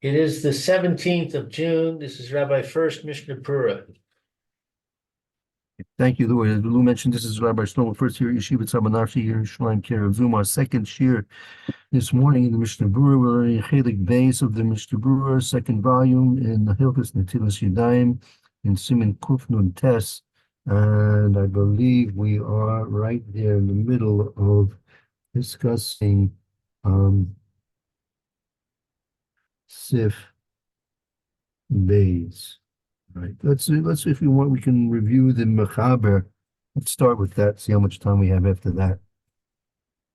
It is the 17th of June. This is Rabbi Furst, Mishna Berura. Thank you, Lou. As Lou mentioned, this is Rabbi Shlomo Furst here, Yeshiva Tzabanashi here in Shalim Care of Zoom. Our second shir this morning in the Mishnah Berura. We're learning Chelik base of the Mishnah Berura, second volume in the Hilchos Netilas Yadayim in Siman Kuf Nun Tes. And I believe we are right there in the middle of discussing Sif Bays. Right. Let's if you want, we can review the Mechaber. Let's start with that, see how much time we have after that.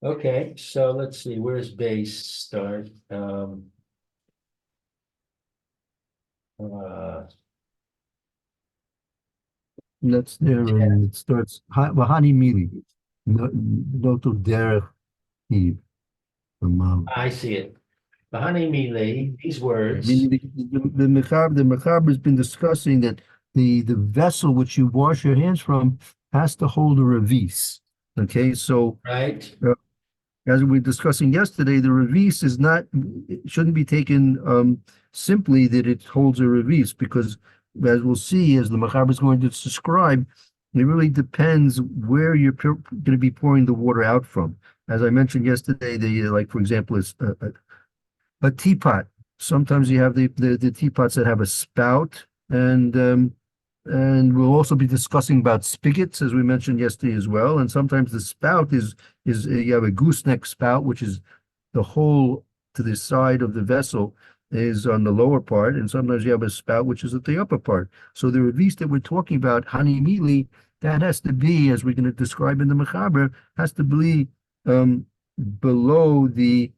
Okay, so let's see, where's base start? That's there, Yeah, and it starts Vahani Mili, Noto Derech Eve, I see it. Bahani Mile, these words, meaning the Mechaber has been discussing that the vessel which you wash your hands from has to hold a revis. Okay, so right? uh, as we were discussing yesterday, the revis is not, it shouldn't be taken simply that it holds a revis, because as we'll see, as the Machaber is going to describe, it really depends where you're going to be pouring the water out from. As I mentioned yesterday, like for example, it's a teapot. Sometimes you have the teapots that have a spout, and we'll also be discussing about spigots, as we mentioned yesterday as well. And sometimes the spout is you have a gooseneck spout, which is the hole to the side of the vessel is on the lower part, and sometimes you have a spout which is at the upper part. So the revis that we're talking about, hanimili, that has to be, as we're going to describe in the Mechaber, has to be below the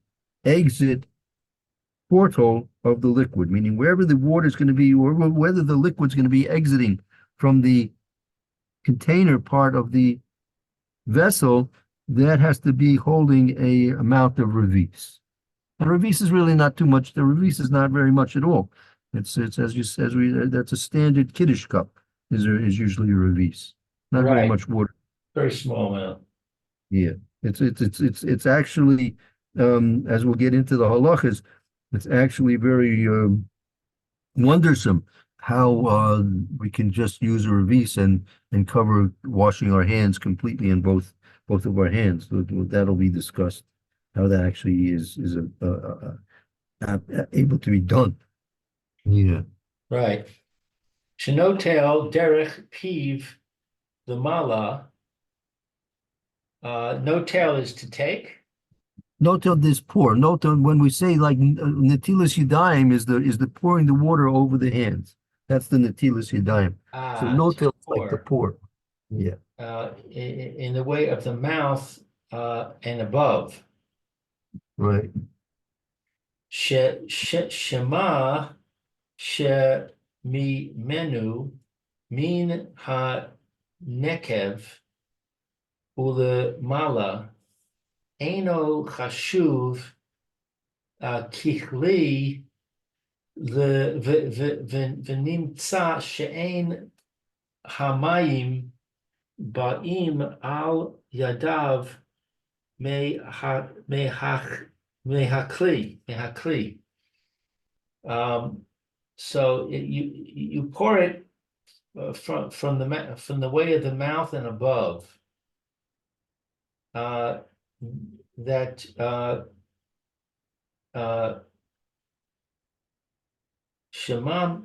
exit porthole of the liquid, meaning wherever the water is going to be, or whether the liquid's going to be exiting from the container part of the vessel, that has to be holding a amount of revis. And revis is really not too much. The revis is not very much at all. It's as we that's a standard kiddush cup is usually a revis. Not very Right, much water. very small amount. Yeah, it's actually as we'll get into the halachas, it's actually very wondersome how we can just use a revis and cover washing our hands completely in both of our hands. So that'll be discussed how that actually is able to be done. Yeah. Right. Shenotel derech piv the mala. No tail is to take. Note of this pour. Note of when we say like natilas yadayim is the pouring the water over the hands. That's the natilas yadayim. So To note like the pour. pour. Yeah. In the way of the mouth and above. Right. Shema she mi menu min ha nekev ule mala eno chashuv kichli v'nimtza she'en hamayim ba'im al yadav mehakli. So you pour it from the way of the mouth and above. That Shema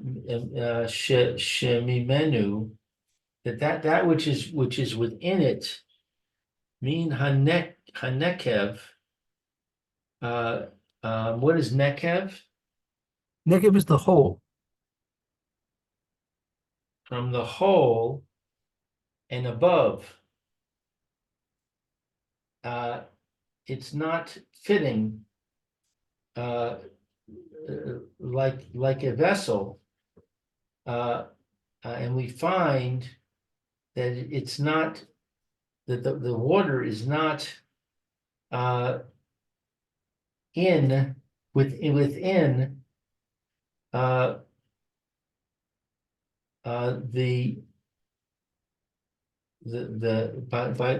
Shemimenu, that which is within it, mean hanekev. What is nekev? Negev is the whole. From the hole and above. It's not fitting like a vessel, and we find that it's not that the water is not within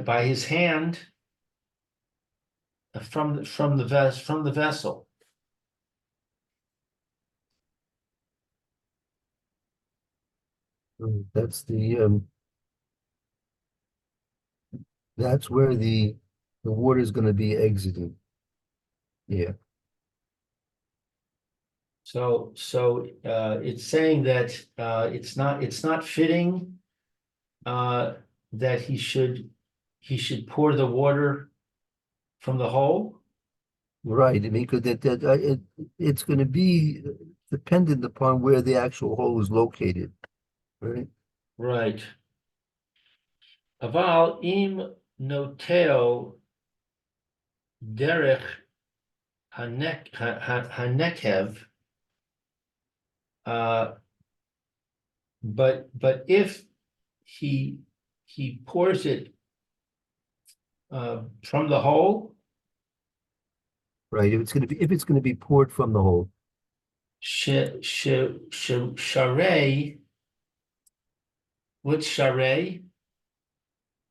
by his hand from the vessel. That's that's where the water is going to be exiting. Yeah, So it's saying that it's not fitting that he should pour the water from the hole. right. I mean, because it's going to be dependent upon where the actual hole is located, right? Right. Aval im noteo derech hanekev. Uh, but if he pours it from the hole, Right. If it's going to be poured from the hole, sharay, what's sharay?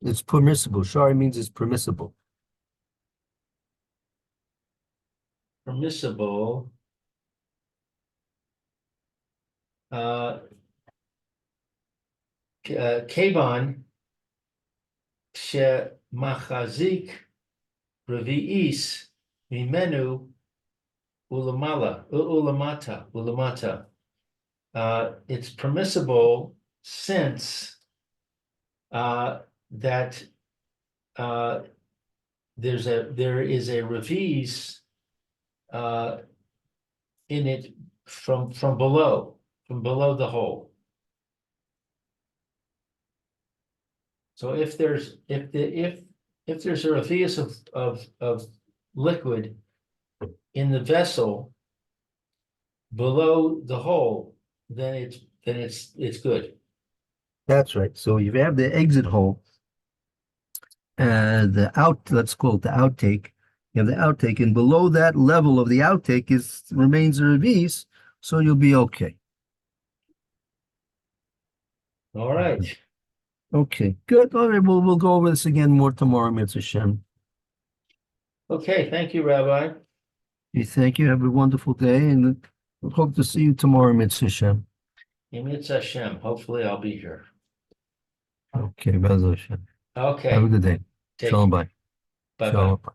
it's permissible. Shari means it's permissible. Permissible. Kevon shemachazik revi'is mimenu ulamata. It's permissible since that uh, there is a revis in it from below the hole. So if there's if there's a revis of liquid in the vessel below the hole, then it's good. That's right. So you have the exit hole, let's call it the outtake. You have the outtake, and below that level of the outtake remains a revis, so you'll be okay. All right. Okay, good. All right, we'll go over this again more tomorrow, Mitzvah Shem. Okay. Thank you, Rabbi. Thank you. Have a wonderful day, and hope to see you tomorrow, Mitzvah Shem. Yimitz Hashem. Hopefully, I'll be here. Okay, Bez Hashem. Have a Okay. good day. Take Shalom, care. bye. Bye bye. Shalom, bye.